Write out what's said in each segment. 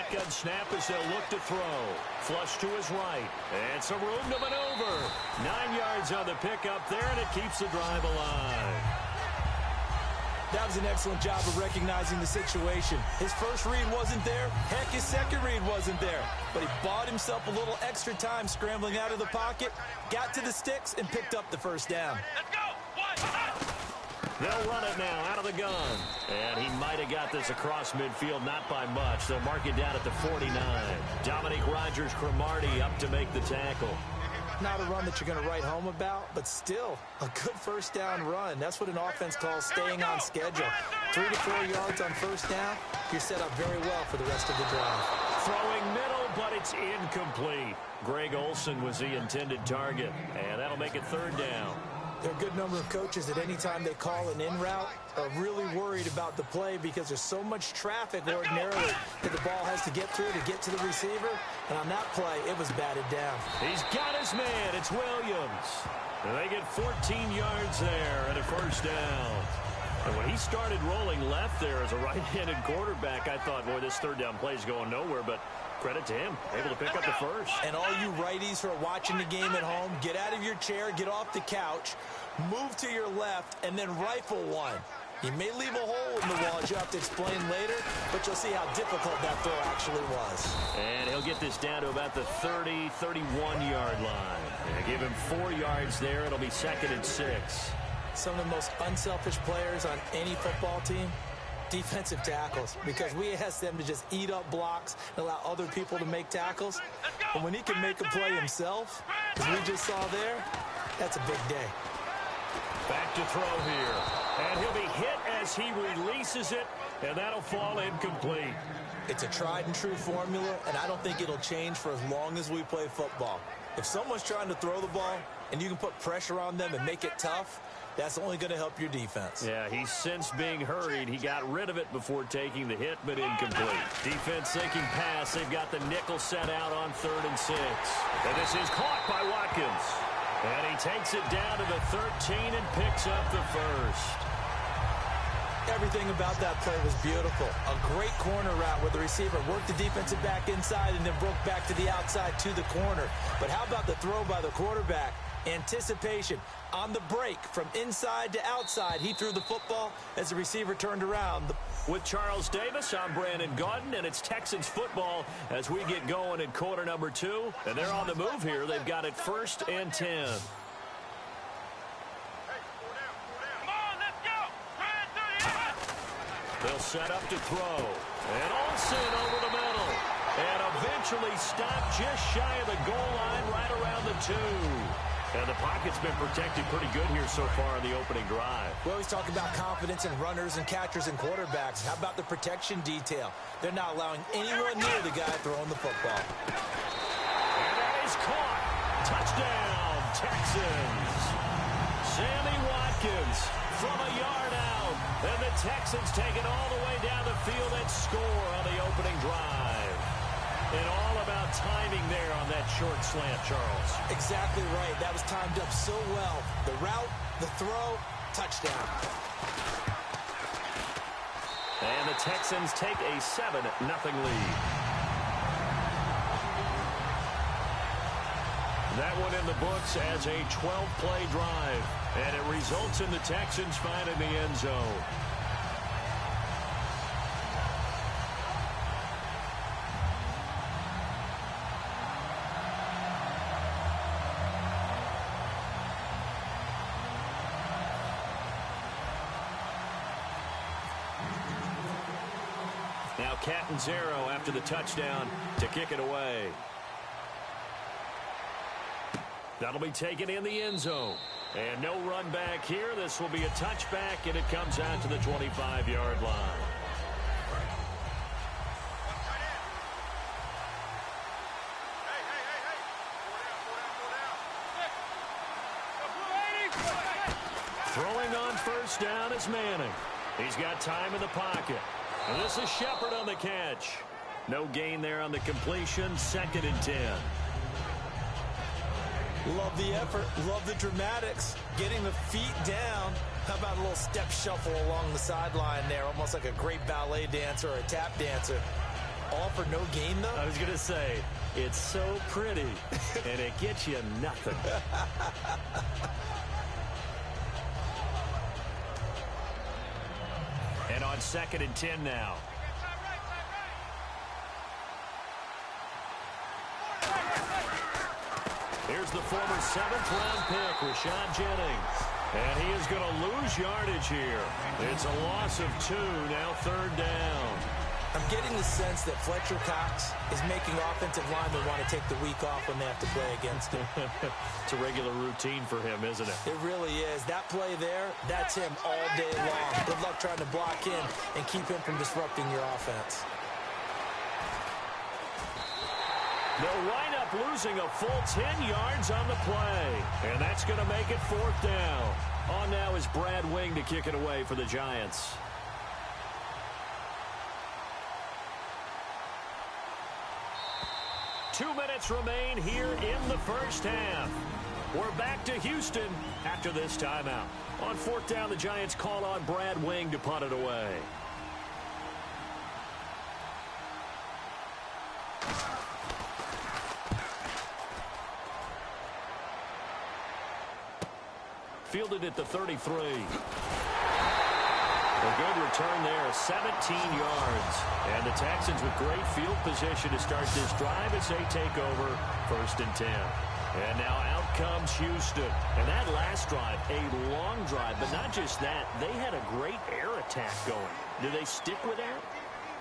Shotgun snap as they'll look to throw. Flush to his right. And some room to maneuver. 9 yards on the pickup there, and it keeps the drive alive. That was an excellent job of recognizing the situation. His first read wasn't there. Heck, his second read wasn't there. But he bought himself a little extra time scrambling out of the pocket, got to the sticks, and picked up the first down. Let's go. They'll run it now out of the gun. And he might have got this across midfield, not by much. They'll mark it down at the 49. Dominique Rodgers-Cromartie up to make the tackle. Not a run that you're going to write home about, but still a good first down run. That's what an offense calls staying on schedule. 3 to 4 yards on first down, you're set up very well for the rest of the drive. Throwing middle, but it's incomplete. Greg Olsen was the intended target, and that'll make it third down. There are a good number of coaches that any time they call an in route are really worried about the play because there's so much traffic ordinarily that the ball has to get through to get to the receiver. And on that play, it was batted down. He's got his man. It's Williams. And they get 14 yards there and a first down. And when he started rolling left there as a right-handed quarterback, I thought, boy, this third down play is going nowhere. But credit to him, able to pick up the first. And all you righties who are watching the game at home, get out of your chair, get off the couch, move to your left, and then rifle one. You may leave a hole in the wall, as you have to explain later, but you'll see how difficult that throw actually was. And he'll get this down to about the 30, 31-yard line. And give him 4 yards there. It'll be 2nd and 6. Some of the most unselfish players on any football team, defensive tackles, because we ask them to just eat up blocks and allow other people to make tackles. But when he can make a play himself, as we just saw there, that's a big day. Back to throw here. And he'll be hit as he releases it, and that'll fall incomplete. It's a tried and true formula, and I don't think it'll change for as long as we play football. If someone's trying to throw the ball and you can put pressure on them and make it tough, that's only going to help your defense. Yeah, he's since being hurried. He got rid of it before taking the hit, but incomplete. Defense thinking pass. They've got the nickel set out on 3rd and 6. And this is caught by Watkins. And he takes it down to the 13 and picks up the first. Everything about that play was beautiful. A great corner route where the receiver worked the defensive back inside and then broke back to the outside to the corner. But how about the throw by the quarterback? Anticipation on the break from inside to outside. He threw the football as the receiver turned around. With Charles Davis, I'm Brandon Gaudin, and it's Texans football as we get going in quarter number 2. And they're on the move here. They've got it 1st and 10. They'll set up to throw. And Olsen over the middle. And eventually stopped just shy of the goal line right around the 2. And the pocket's been protected pretty good here so far in the opening drive. We always talk about confidence in runners and catchers and quarterbacks. How about the protection detail? They're not allowing anyone near the guy throwing the football. And that is caught. Touchdown, Texans. Sammy Watkins from a yard out. And the Texans take it all the way down the field and score on the opening drive. And all about timing there on that short slant, Charles. Exactly right. That was timed up so well. The route, the throw, touchdown. And the Texans take a 7-0 lead. That one in the books as a 12-play drive. And it results in the Texans finding the end zone. Now Catanzaro after the touchdown to kick it away. That'll be taken in the end zone. And no run back here. This will be a touchback, and it comes out to the 25-yard line. Throwing on first down is Manning. He's got time in the pocket. And this is Shepard on the catch. No gain there on the completion. 2nd and 10. Love the effort. Love the dramatics. Getting the feet down. How about a little step shuffle along the sideline there? Almost like a great ballet dancer or a tap dancer. all for no gain, though? I was going to say, it's so pretty, and it gets you nothing. And on 2nd and 10 now. Here's the former 7th-round pick, Rashad Jennings. And he is going to lose yardage here. It's a loss of 2, now 3rd down. I'm getting the sense that Fletcher Cox is making offensive linemen want to take the week off when they have to play against him. It's a regular routine for him, isn't it? It really is. That play there, that's him all day long. Good luck trying to block him and keep him from disrupting your offense. They'll wind up losing a full 10 yards on the play. And that's going to make it 4th down. On now is Brad Wing to kick it away for the Giants. Two minutes remain here in the first half. We're back to Houston after this timeout. On 4th down, the Giants call on Brad Wing to punt it away. Fielded at the 33. A good return there, 17 yards. And the Texans with great field position to start this drive as they take over 1st and 10. And now out comes Houston. And that last drive, a long drive, but not just that, they had a great air attack going. Do they stick with that?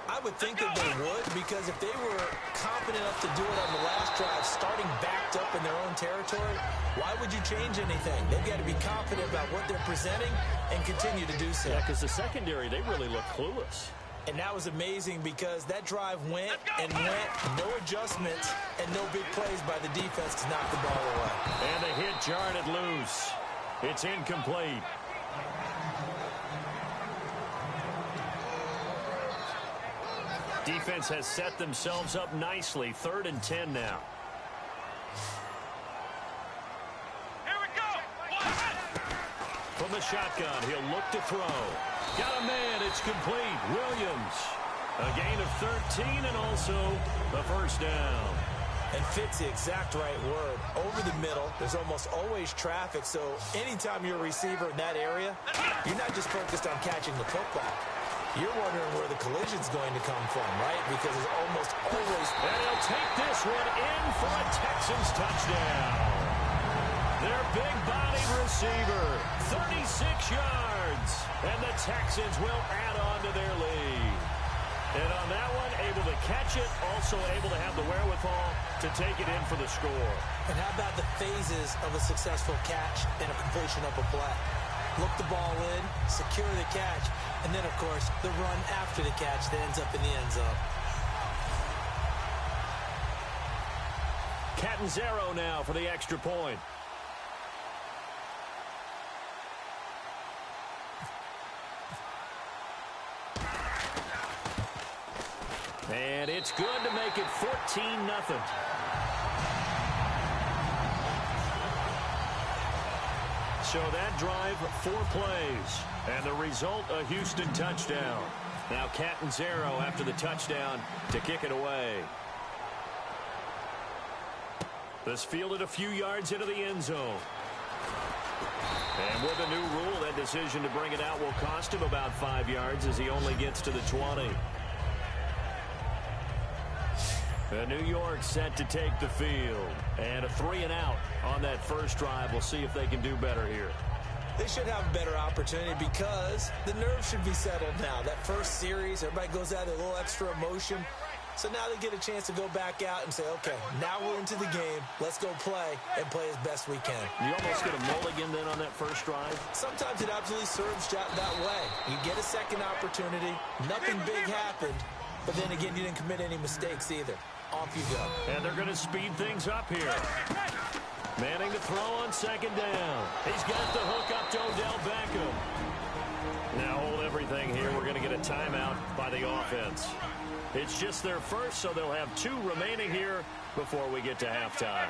I would think that they would, because if they were confident enough to do it on the last drive, starting backed up in their own territory, why would you change anything? They've got to be confident about what they're presenting and continue to do so. Yeah, because the secondary, they really look clueless. And that was amazing because that drive went and went, no adjustments, and no big plays by the defense to knock the ball away. And the hit jarred it loose. It's incomplete. Defense has set themselves up nicely. 3rd and 10 now. Here we go. From the shotgun, he'll look to throw. Got a man. It's complete. Williams. A gain of 13 and also the 1st down. And fits the exact right word. Over the middle, there's almost always traffic, so anytime you're a receiver in that area, you're not just focused on catching the football. You're wondering where the collision's going to come from, right? Because it's almost always... And he'll take this one in for a Texans touchdown. Their big-bodied receiver, 36 yards. And the Texans will add on to their lead. And on that one, able to catch it, also able to have the wherewithal to take it in for the score. And how about the phases of a successful catch and a completion of a play? Look the ball in, secure the catch, and then, of course, the run after the catch that ends up in the end zone. Catanzaro now for the extra point. And it's good to make it 14-0. So that drive, 4 plays. And the result, a Houston touchdown. Now Catanzaro after the touchdown to kick it away. This fielded a few yards into the end zone. And with the new rule, that decision to bring it out will cost him about 5 yards as he only gets to the 20. And New York set to take the field. And a 3-and-out on that first drive. We'll see if they can do better here. They should have a better opportunity because the nerves should be settled now. That first series, everybody goes out with a little extra emotion. So now they get a chance to go back out and say, okay, now we're into the game. Let's go play and play as best we can. You almost get a mulligan then on that first drive? Sometimes it absolutely serves that way. You get a second opportunity. Nothing big happened. But then again, you didn't commit any mistakes either. Off you go. And they're going to speed things up here. Manning to throw on 2nd down. He's got the hook up to Odell Beckham. Now hold everything here. We're going to get a timeout by the offense. It's just their first, so they'll have 2 remaining here before we get to halftime.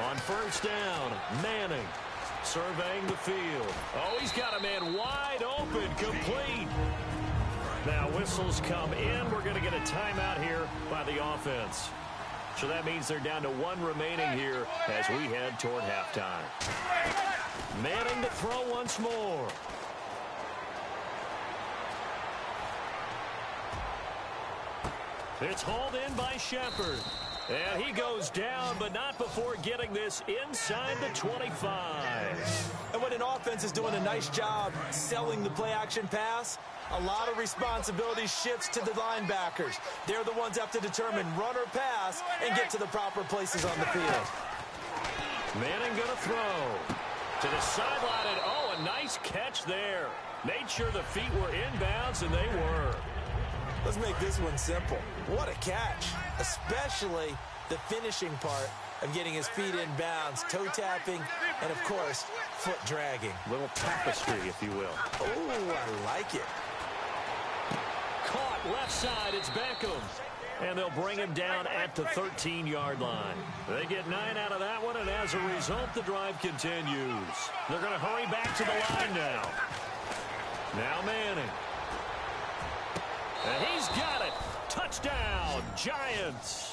On 1st down, Manning surveying the field. Oh, he's got a man wide open, complete. Now whistles come in. We're going to get a timeout here by the offense. So that means they're down to one remaining here as we head toward halftime. Manning to throw once more. It's hauled in by Shepard. And he goes down, but not before getting this inside the 25. And when an offense is doing a nice job selling the play-action pass, a lot of responsibility shifts to the linebackers. They're the ones that have to determine run or pass and get to the proper places on the field. Manning going to throw. To the sideline, and oh, a nice catch there. Made sure the feet were inbounds, and they were. Let's make this one simple. What a catch, especially the finishing part of getting his feet in bounds, toe tapping, and, of course, foot dragging. Little tapestry, if you will. Oh, I like it. Caught left side, it's Beckham. And they'll bring him down at the 13-yard line. They get 9 out of that one, and as a result, the drive continues. They're going to hurry back to the line now. Now Manning. And he's got it. Touchdown, Giants.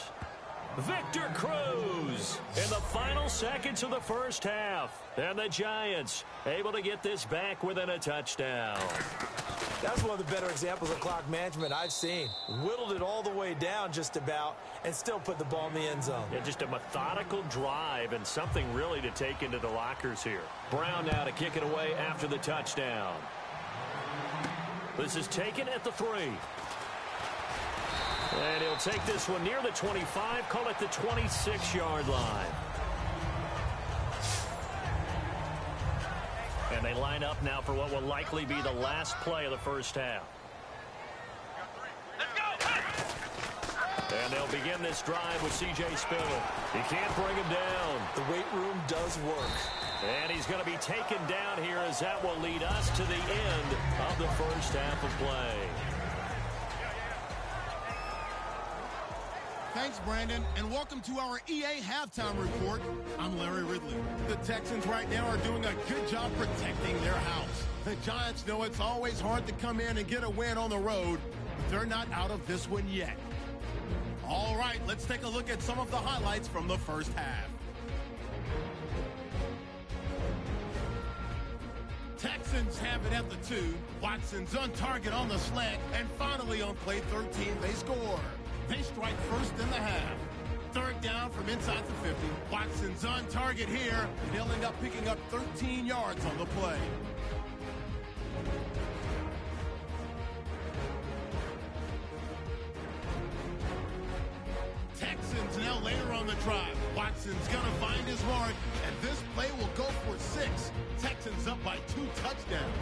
Victor Cruz in the final seconds of the first half. And the Giants able to get this back within a touchdown. That's one of the better examples of clock management I've seen. Whittled it all the way down just about and still put the ball in the end zone. Yeah, just a methodical drive and something really to take into the lockers here. Brown now to kick it away after the touchdown. This is taken at the 3. And he'll take this one near the 25, call it the 26-yard line. And they line up now for what will likely be the last play of the first half. And they'll begin this drive with C.J. Spiller. He can't bring him down. The weight room does work. And he's going to be taken down here as that will lead us to the end of the first half of play. Thanks, Brandon, and welcome to our EA Halftime Report. I'm Larry Ridley. The Texans right now are doing a good job protecting their house. The Giants know it's always hard to come in and get a win on the road, but they're not out of this one yet. All right, let's take a look at some of the highlights from the first half. Texans have it at the 2. Watson's on target on the slant, and finally on play 13, they score. They strike first in the half. Third down from inside the 50. Watson's on target here, and he'll end up picking up 13 yards on the play. Texans now later on the drive. Watson's going to find his mark, and this play will go for 6. Texans up by 2 touchdowns.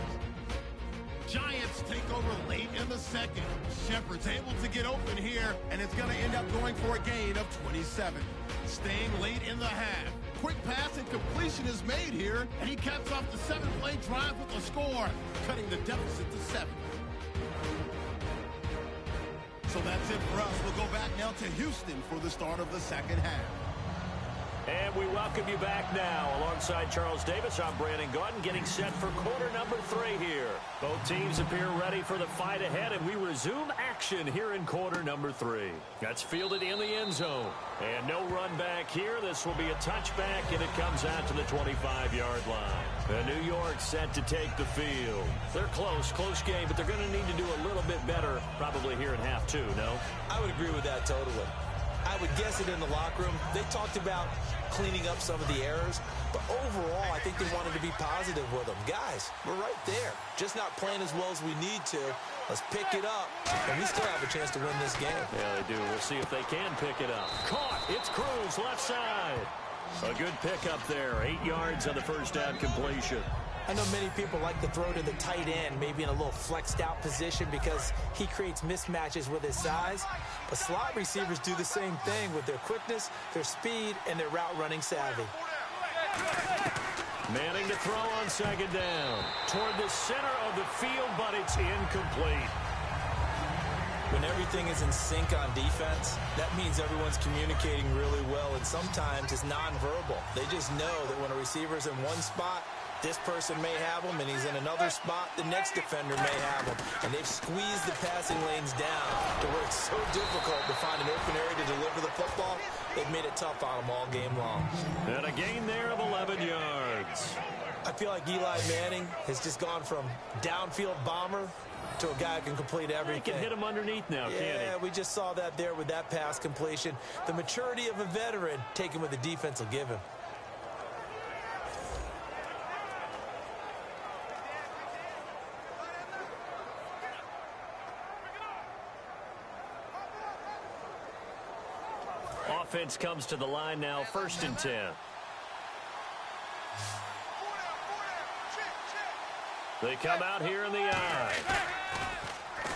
Giants take over late in the second. Shepard's able to get open here, and it's going to end up going for a gain of 27. Staying late in the half. Quick pass and completion is made here, and he caps off the 7-play drive with a score, cutting the deficit to 7. So that's it for us. We'll go back now to Houston for the start of the second half. And we welcome you back now. Alongside Charles Davis, I'm Brandon Gaudin, getting set for quarter number 3 here. Both teams appear ready for the fight ahead, and we resume action here in quarter number 3. That's fielded in the end zone. And no run back here. This will be a touchback, and it comes out to the 25-yard line. The New York set to take the field. They're close game, but they're going to need to do a little bit better probably here in half 2, no? I would agree with that totally. I would guess it in the locker room. They talked about cleaning up some of the errors, but overall, I think they wanted to be positive with them. Guys, we're right there. Just not playing as well as we need to. Let's pick it up, and we still have a chance to win this game. Yeah, they do. We'll see if they can pick it up. Caught. It's Cruz, left side. A good pickup there. 8 yards on the first down completion. I know many people like to throw to the tight end, maybe in a little flexed out position because he creates mismatches with his size. But slot receivers do the same thing with their quickness, their speed, and their route running savvy. Manning to throw on second down. Toward the center of the field, but it's incomplete. When everything is in sync on defense, that means everyone's communicating really well, and sometimes it's nonverbal. They just know that when a receiver's in one spot, This person may have him, and he's in another spot. The next defender may have him. And they've squeezed the passing lanes down to where it's so difficult to find an open area to deliver the football. They've made it tough on them all game long. And a gain there of 11 yards. I feel like Eli Manning has just gone from downfield bomber to a guy who can complete everything. He can hit him underneath now, can't he? Yeah, we just saw that there with that pass completion. The maturity of a veteran taken what the defense will give him. Offense comes to the line now, 1st and 10. They come out here in the eye.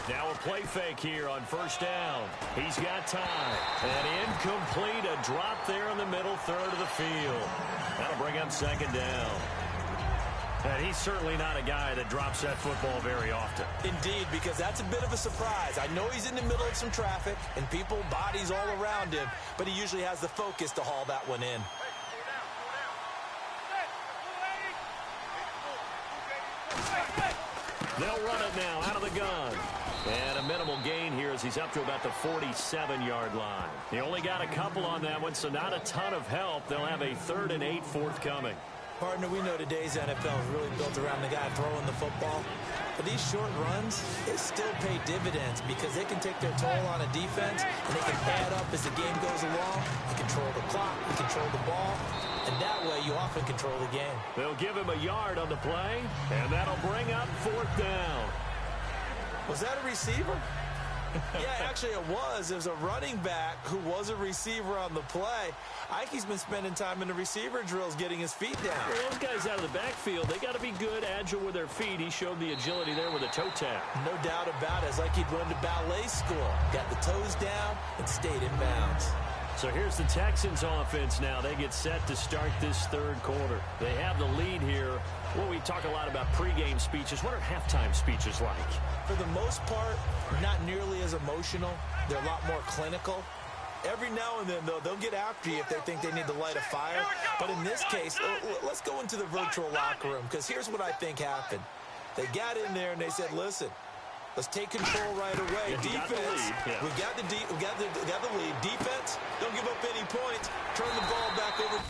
Now a play fake here on 1st down. He's got time. And incomplete, a drop there in the middle third of the field. That'll bring up 2nd down. And he's certainly not a guy that drops that football very often. Indeed, because that's a bit of a surprise. I know he's in the middle of some traffic and people, bodies all around him, but he usually has the focus to haul that one in. They'll run it now out of the gun. And a minimal gain here as he's up to about the 47-yard line. He only got a couple on that one, so not a ton of help. They'll have a 3rd and 8 forthcoming. Partner, we know today's NFL is really built around the guy throwing the football. But these short runs, they still pay dividends because they can take their toll on a defense and they can add up as the game goes along. You control the clock, you control the ball, and that way you often control the game. They'll give him a yard on the play, and that'll bring up 4th down. Was that a receiver? Yeah, actually it was. It was a running back who was a receiver on the play. Ike's been spending time in the receiver drills getting his feet down. Well, those guys out of the backfield, they got to be good, agile with their feet. He showed the agility there with a toe tap. No doubt about it. It's like he'd run to ballet school. Got the toes down and stayed in bounds. So here's the Texans offense now. They get set to start this 3rd quarter. They have the lead here. Well, we talk a lot about pregame speeches. What are halftime speeches like? For the most part, not nearly as emotional. They're a lot more clinical. Every now and then, though, they'll get after you if they think they need to light a fire. But in this case, let's go into the virtual locker room, because here's what I think happened. They got in there and they said, listen, let's take control right away. Defense, we got the lead. Defense, don't give up any points. Turn the ball back over.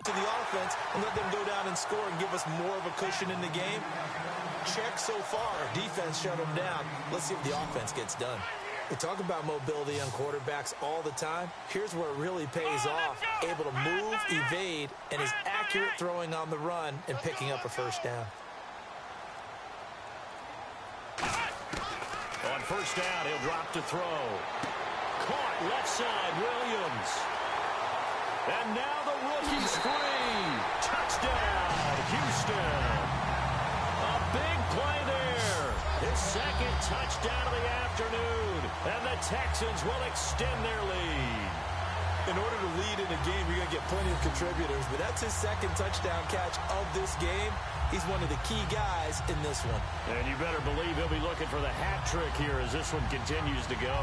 to the offense and let them go down and score and give us more of a cushion in the game. Check so far. Defense shut them down. Let's see if the offense gets done. We talk about mobility on quarterbacks all the time. Here's where it really pays off. Able to move, evade, and is accurate throwing on the run and picking up a first down. On first down, he'll drop to throw. Caught left side, Williams. And now the rookie's free. Touchdown, Houston. A big play there. His second touchdown of the afternoon. And the Texans will extend their lead. In order to lead in a game, you're going to get plenty of contributors. But that's his second touchdown catch of this game. He's one of the key guys in this one. And you better believe he'll be looking for the hat trick here as this one continues to go.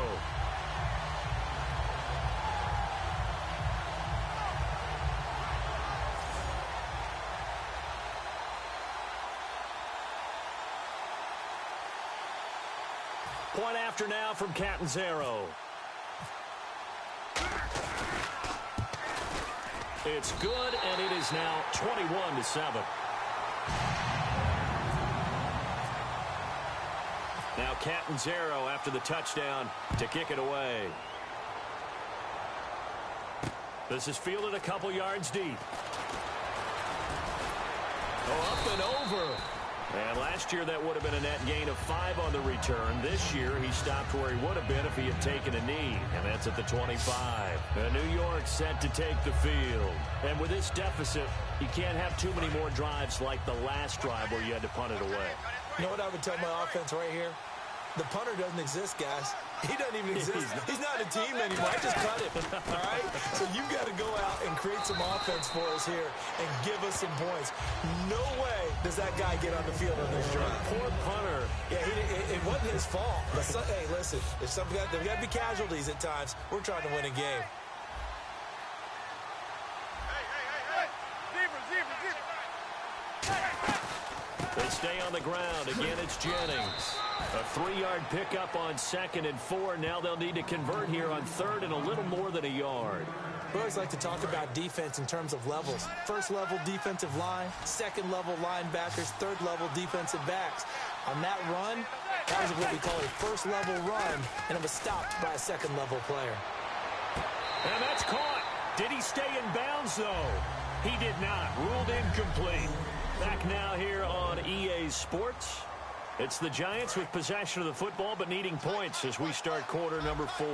Point after now from Catanzaro. It's good, and it is now 21-7. Now Catanzaro after the touchdown to kick it away. This is fielded a couple yards deep. Oh, up and over. And last year that would have been a net gain of 5 on the return. This year he stopped where he would have been if he had taken a knee. And that's at the 25. And New York set to take the field. And with this deficit, you can't have too many more drives like the last drive where you had to punt it away. You know what I would tell my offense right here? The punter doesn't exist, guys. He doesn't even exist. He's not a team anymore. I just cut him, all right? So you've got to go out and create some offense for us here and give us some points. No way does that guy get on the field on this drive. Poor punter. Yeah, it wasn't his fault. But hey, listen, there's got to be casualties at times. We're trying to win a game. They stay on the ground. Again, it's Jennings. A 3-yard pickup on 2nd and 4. Now they'll need to convert here on 3rd and a little more than a yard. We always like to talk about defense in terms of levels. First level defensive line, second level linebackers, third level defensive backs. On that run, that was what we call a first level run, and it was stopped by a second level player. And that's caught. Did he stay in bounds, though? He did not. Ruled incomplete. Back now here on EA Sports. It's the Giants with possession of the football but needing points as we start quarter number 4.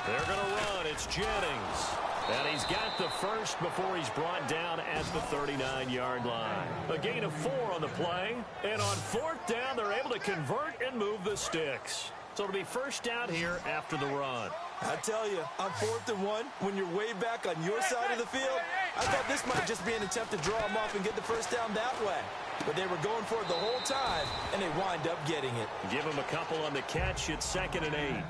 They're going to run. It's Jennings. And he's got the first before he's brought down at the 39-yard line. A gain of 4 on the play. And on 4th down, they're able to convert and move the sticks. So it'll be first down here after the run. I tell you, on 4th and 1, when you're way back on your side of the field, I thought this might just be an attempt to draw them off and get the first down that way. But they were going for it the whole time, and they wind up getting it. Give them a couple on the catch. It's 2nd and 8.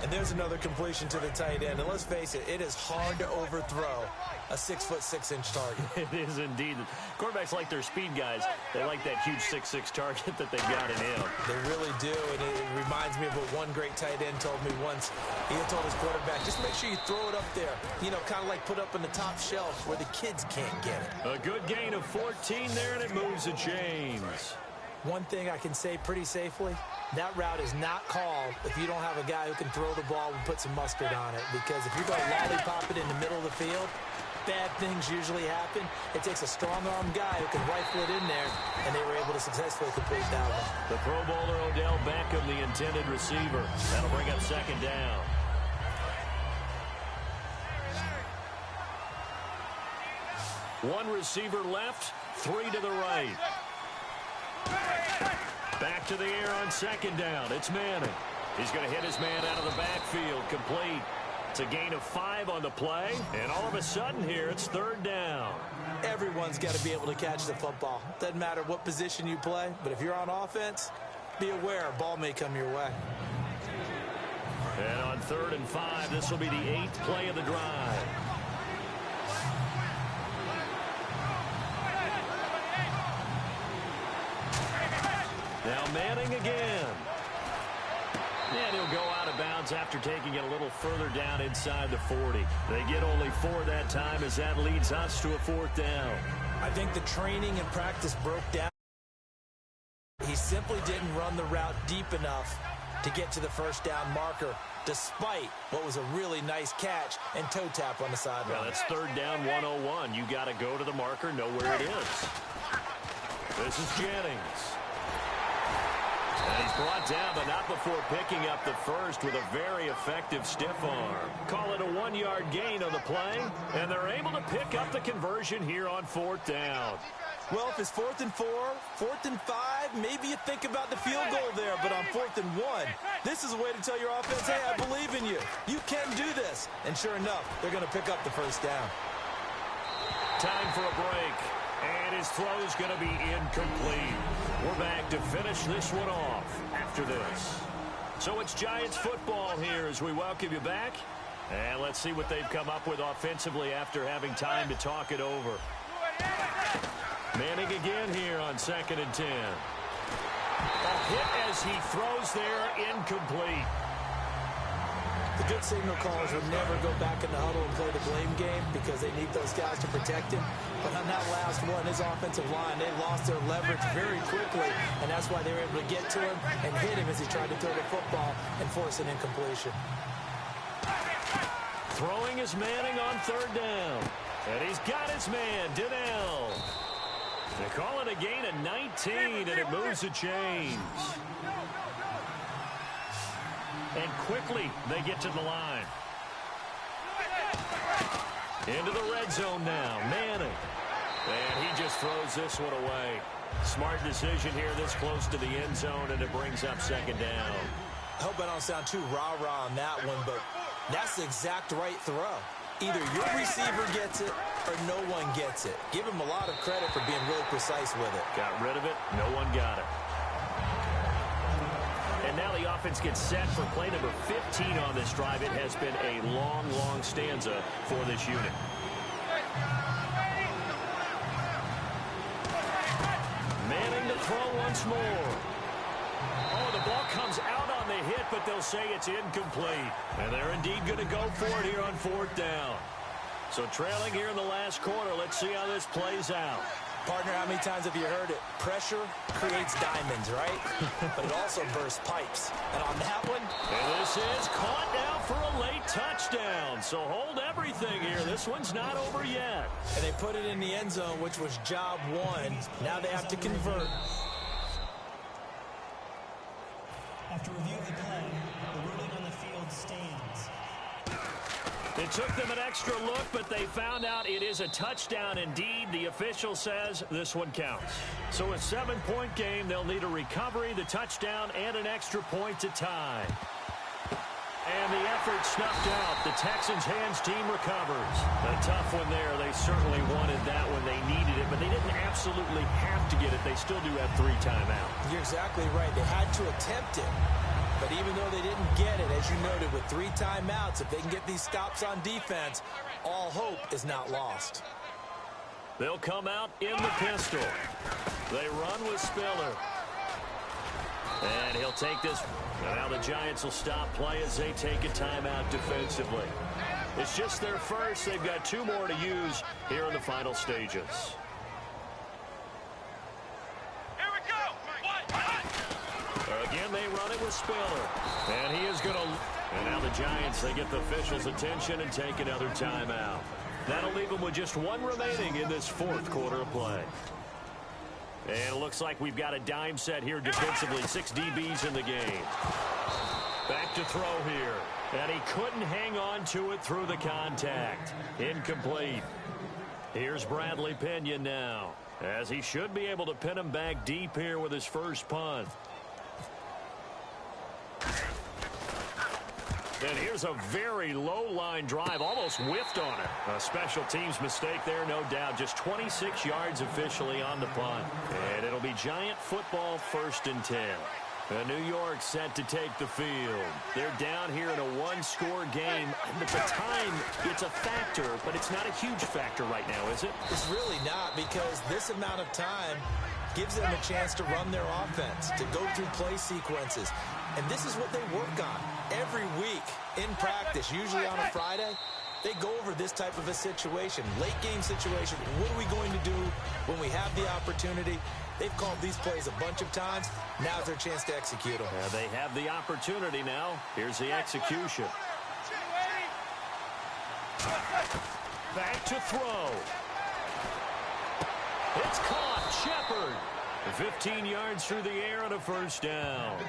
And there's another completion to the tight end. And let's face it, it is hard to overthrow a 6'6" target. It is indeed. Quarterbacks like their speed guys. They like that huge 6'6" target that they've got in him. They really do, and it reminds me of what one great tight end told me once. He had told his quarterback, just make sure you throw it up there. You know, kind of like put up in the top shelf where the kids can't get it. A good gain of 14 there, and it moves to James. One thing I can say pretty safely, that route is not called if you don't have a guy who can throw the ball and put some mustard on it. Because if you're going to lollipop it in the middle of the field, bad things usually happen. It takes a strong-arm guy who can rifle it in there, and they were able to successfully complete that one. The Pro Bowler Odell Beckham, the intended receiver. That'll bring up 2nd down. One receiver left, 3 to the right. Back to the air on 2nd down. It's Manning. He's going to hit his man out of the backfield. Complete. It's a gain of 5 on the play. And all of a sudden here, it's 3rd down. Everyone's got to be able to catch the football. Doesn't matter what position you play, but if you're on offense, be aware a ball may come your way. And on 3rd and 5, this will be the 8th play of the drive. Now Manning again. And he'll go out of bounds after taking it a little further down inside the 40. They get only 4 that time as that leads us to a 4th down. I think the training and practice broke down. He simply didn't run the route deep enough to get to the first down marker, despite what was a really nice catch and toe tap on the sideline. Well, that's 3rd down 101. You got to go to the marker, know where it is. This is Jennings. And he's brought down, but not before picking up the first with a very effective stiff arm. Call it a 1-yard gain on the play, and they're able to pick up the conversion here on 4th down. Well, if it's 4th and 4, 4th and 5, maybe you think about the field goal there, but on 4th and 1, this is a way to tell your offense, hey, I believe in you. You can do this. And sure enough, they're going to pick up the first down. Time for a break. And his throw's going to be incomplete. We're back to finish this one off after this. So it's Giants football here as we welcome you back. And let's see what they've come up with offensively after having time to talk it over. Manning again here on 2nd and 10. A hit as he throws there, incomplete. The good signal callers would never go back in the huddle and play the blame game because they need those guys to protect him. But on that last one, his offensive line, they lost their leverage very quickly, and that's why they were able to get to him and hit him as he tried to throw the football and force an incompletion. Throwing is Manning on 3rd down. And he's got his man, Donnell. They call it a gain of 19, and it moves the chains. And quickly, they get to the line. Into the red zone now, Manning. And he just throws this one away. Smart decision here this close to the end zone, and it brings up 2nd down. I hope I don't sound too rah-rah on that one, but that's the exact right throw. Either your receiver gets it or no one gets it. Give him a lot of credit for being really precise with it. Got rid of it. No one got it. And now the offense gets set for play number 15 on this drive. It has been a long, long stanza for this unit. Manning to throw once more. Oh, the ball comes out on the hit, but they'll say it's incomplete. And they're indeed going to go for it here on 4th down. So trailing here in the last quarter, let's see how this plays out. Partner, how many times have you heard it? Pressure creates diamonds, right? But it also bursts pipes. And on that one... And this is caught now for a late touchdown. So hold everything here. This one's not over yet. And they put it in the end zone, which was job 1. Now they have to convert. After reviewing the play, the ruling on the field stands. It took them an extra look, but they found out it is a touchdown indeed. The official says this one counts. So a 7-point game, they'll need a recovery, the touchdown, and an extra point to tie. And the effort snuffed out. The Texans' hands team recovers. A tough one there. They certainly wanted that when they needed it, but they didn't absolutely have to get it. They still do have 3 timeouts. You're exactly right. They had to attempt it. But even though they didn't get it, as you noted, with 3 timeouts, if they can get these stops on defense, all hope is not lost. They'll come out in the pistol. They run with Spiller. And he'll take this. Now the Giants will stop play as they take a timeout defensively. It's just their first. They've got 2 more to use here in the final stages. Here we go. Again, they run it with Spiller. And he is going to... And now the Giants, they get the officials' attention and take another timeout. That'll leave them with just 1 remaining in this 4th quarter of play. And it looks like we've got a dime set here defensively. 6 DBs in the game. Back to throw here. And he couldn't hang on to it through the contact. Incomplete. Here's Bradley Pinion now, as he should be able to pin him back deep here with his first punt. And here's a very low-line drive, almost whiffed on it. A special teams mistake there, no doubt. Just 26 yards officially on the punt. And it'll be Giant football 1st and 10. New York set to take the field. They're down here in a 1-score game. At the time, it's a factor, but it's not a huge factor right now, is it? It's really not, because this amount of time gives them a chance to run their offense, to go through play sequences. And this is what they work on. Every week in practice, usually on a Friday, they go over this type of a situation, late game situation. What are we going to do when we have the opportunity? They've called these plays a bunch of times. Now's their chance to execute them. They have the opportunity now. Here's the execution. Back to throw. It's caught. Shepard. 15 yards through the air and a first down.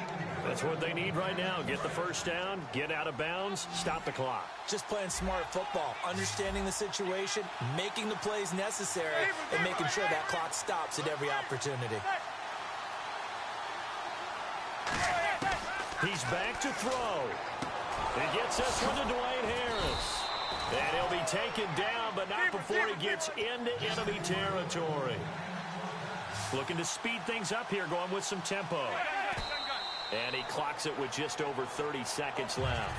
That's what they need right now. Get the first down, get out of bounds, stop the clock. Just playing smart football, understanding the situation, making the plays necessary, and making sure that clock stops at every opportunity. He's back to throw. He gets this one to Dwayne Harris. And he'll be taken down, but not before he gets into enemy territory. Looking to speed things up here, going with some tempo. And he clocks it with just over 30 seconds left.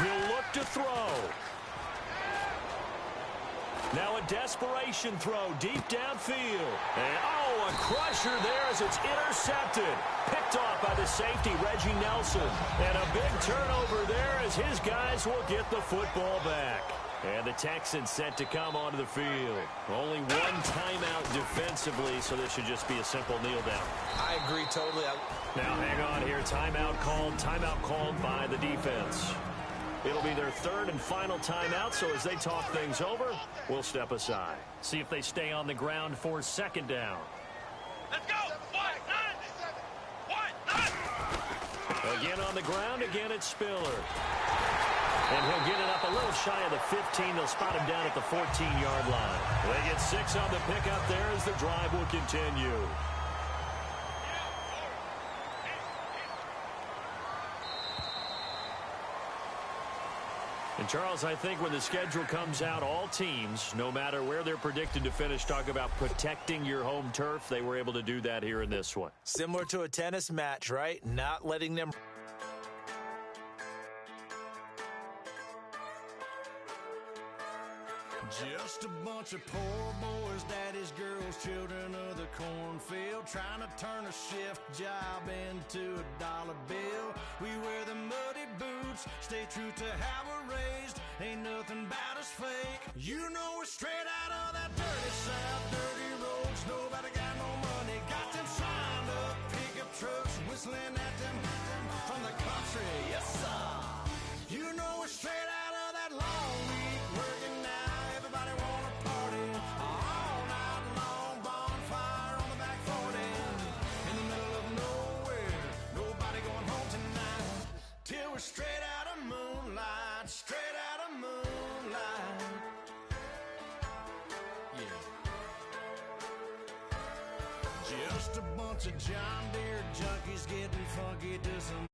He'll look to throw. Now a desperation throw deep downfield. And, oh, a crusher there as it's intercepted. Picked off by the safety, Reggie Nelson. And a big turnover there as his guys will get the football back. And the Texans set to come onto the field. Only one timeout defensively, so this should just be a simple kneel down. I agree totally. Now hang on here. Timeout called by the defense. It'll be their third and final timeout, so as they talk things over, we'll step aside. See if they stay on the ground for second down. Let's go! What? Again on the ground, again it's Spiller. And he'll get it up a little shy of the 15. They'll spot him down at the 14-yard line. They get 6 on the pickup there as the drive will continue. And, Charles, I think when the schedule comes out, all teams, no matter where they're predicted to finish, talk about protecting your home turf. They were able to do that here in this one. Similar to a tennis match, right? Not letting them... Just a bunch of poor boys, daddies, girls, children of the cornfield, trying to turn a shift job into a dollar bill. We wear the muddy boots, stay true to how we're raised. Ain't nothing about us fake. You know we're straight out of that dirty south, dirty roads. Nobody got no money, got them signed up pickup trucks, whistling at them from the country. Yes, sir. You know we're straight out of that long week working now. Everybody wanna party all night long, bonfire on the back 40 in the middle of nowhere. Nobody going home tonight till we're straight out of moonlight, straight out of moonlight. Yeah. Just a bunch of John Deere junkies getting funky to some